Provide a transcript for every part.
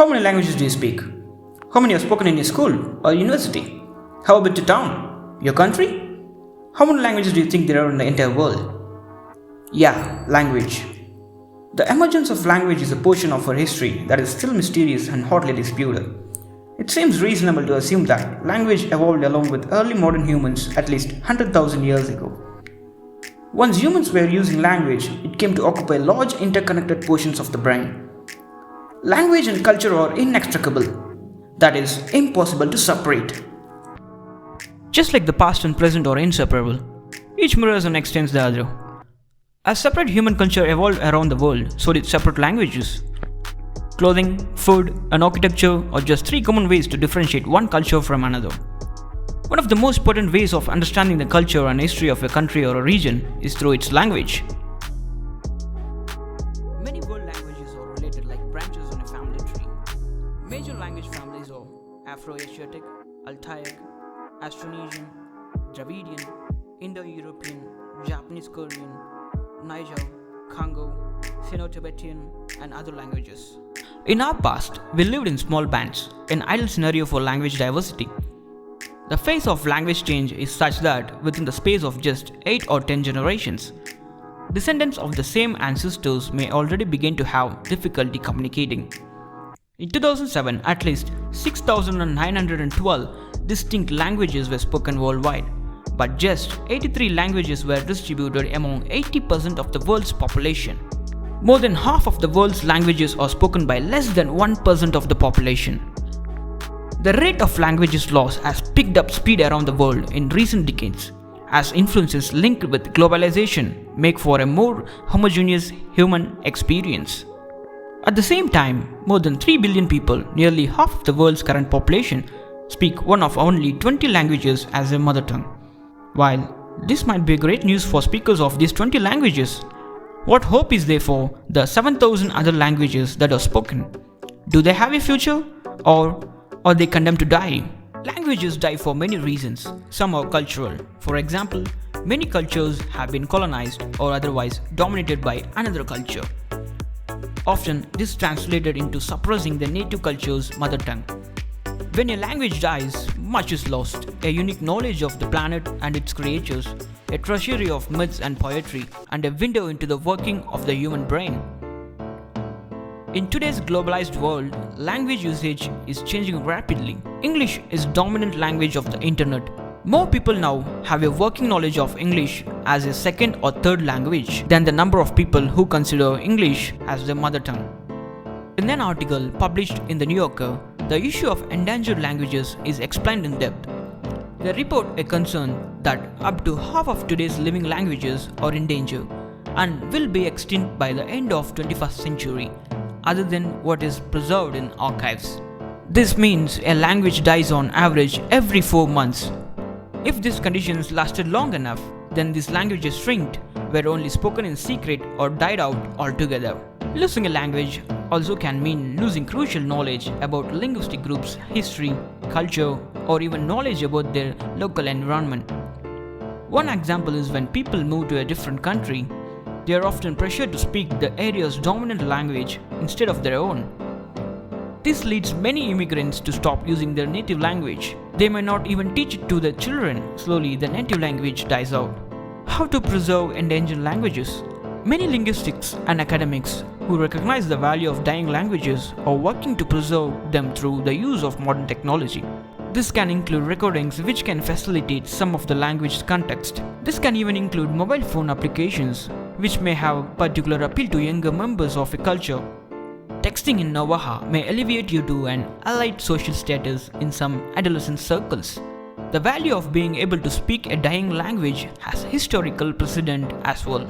How many languages do you speak? How many are spoken in your school or university? How about your town? Your country? How many languages do you think there are in the entire world? Yeah, language. The emergence of language is a portion of our history that is still mysterious and hotly disputed. It seems reasonable to assume that language evolved along with early modern humans at least 100,000 years ago. Once humans were using language, it came to occupy large interconnected portions of the brain. Language and culture are inextricable, that is, impossible to separate. Just like the past and present are inseparable, each mirrors and extends the other. As separate human culture evolved around the world, so did separate languages. Clothing, food, and architecture are just three common ways to differentiate one culture from another. One of the most potent ways of understanding the culture and history of a country or a region is through its language. Many world languages are related like branches on a family tree. Major language families are Afro-Asiatic, Altaic, Austronesian, Dravidian, Indo European, Japanese Korean, Niger, Congo, Sino-Tibetan, and other languages. In our past, we lived in small bands, an ideal scenario for language diversity. The phase of language change is such that within the space of just 8 or 10 generations, descendants of the same ancestors may already begin to have difficulty communicating. In 2007, at least 6,912 distinct languages were spoken worldwide, but just 83 languages were distributed among 80% of the world's population. More than half of the world's languages are spoken by less than 1% of the population. The rate of languages loss has picked up speed around the world in recent decades, as influences linked with globalization make for a more homogeneous human experience. At the same time, more than 3 billion people, nearly half of the world's current population, speak one of only 20 languages as their mother tongue. While this might be great news for speakers of these 20 languages, what hope is there for the 7,000 other languages that are spoken? Do they have a future, or are they condemned to die? Languages die for many reasons. Some are cultural. For example, many cultures have been colonized or otherwise dominated by another culture. Often, this translated into suppressing the native culture's mother tongue. When a language dies, much is lost: a unique knowledge of the planet and its creatures, a treasury of myths and poetry, and a window into the working of the human brain. In today's globalized world, language usage is changing rapidly. English is dominant language of the internet. More people now have a working knowledge of English as a second or third language than the number of people who consider English as their mother tongue. In an article published in The New Yorker, the issue of endangered languages is explained in depth. They report a concern that up to half of today's living languages are in danger and will be extinct by the end of 21st century, other than what is preserved in archives. This means a language dies on average every 4 months. If these conditions lasted long enough, then these languages shrinked, were only spoken in secret, or died out altogether. Losing a language also can mean losing crucial knowledge about linguistic groups, history, culture, or even knowledge about their local environment. One example is when people move to a different country, they are often pressured to speak the area's dominant language instead of their own. This leads many immigrants to stop using their native language. They may not even teach it to their children. Slowly, the native language dies out. How to preserve endangered languages? Many linguistics and academics who recognize the value of dying languages are working to preserve them through the use of modern technology. This can include recordings which can facilitate some of the language context. This can even include mobile phone applications which may have particular appeal to younger members of a culture. Texting in Navajo may elevate you to an allied social status in some adolescent circles. The value of being able to speak a dying language has historical precedent as well.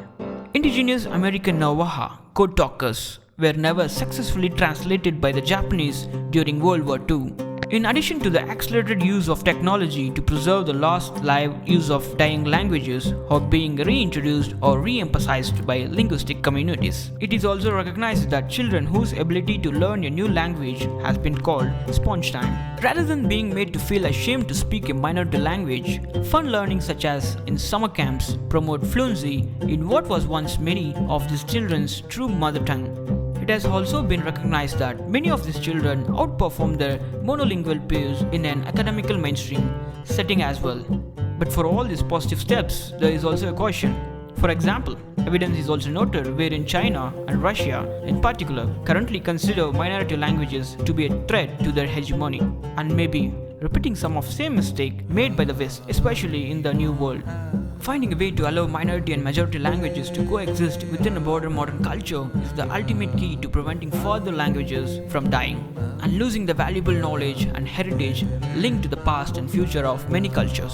Indigenous American Navajo code talkers were never successfully translated by the Japanese during World War II. In addition to the accelerated use of technology to preserve the lost live use of dying languages are being reintroduced or re-emphasized by linguistic communities. It is also recognized that children whose ability to learn a new language has been called sponge time. Rather than being made to feel ashamed to speak a minority language, fun learning such as in summer camps promote fluency in what was once many of these children's true mother tongue. It has also been recognized that many of these children outperform their monolingual peers in an academical mainstream setting as well. But for all these positive steps, there is also a caution. For example, evidence is also noted wherein China and Russia in particular currently consider minority languages to be a threat to their hegemony, and maybe repeating some of the same mistake made by the West, especially in the New World. Finding a way to allow minority and majority languages to coexist within a broader modern culture is the ultimate key to preventing further languages from dying and losing the valuable knowledge and heritage linked to the past and future of many cultures.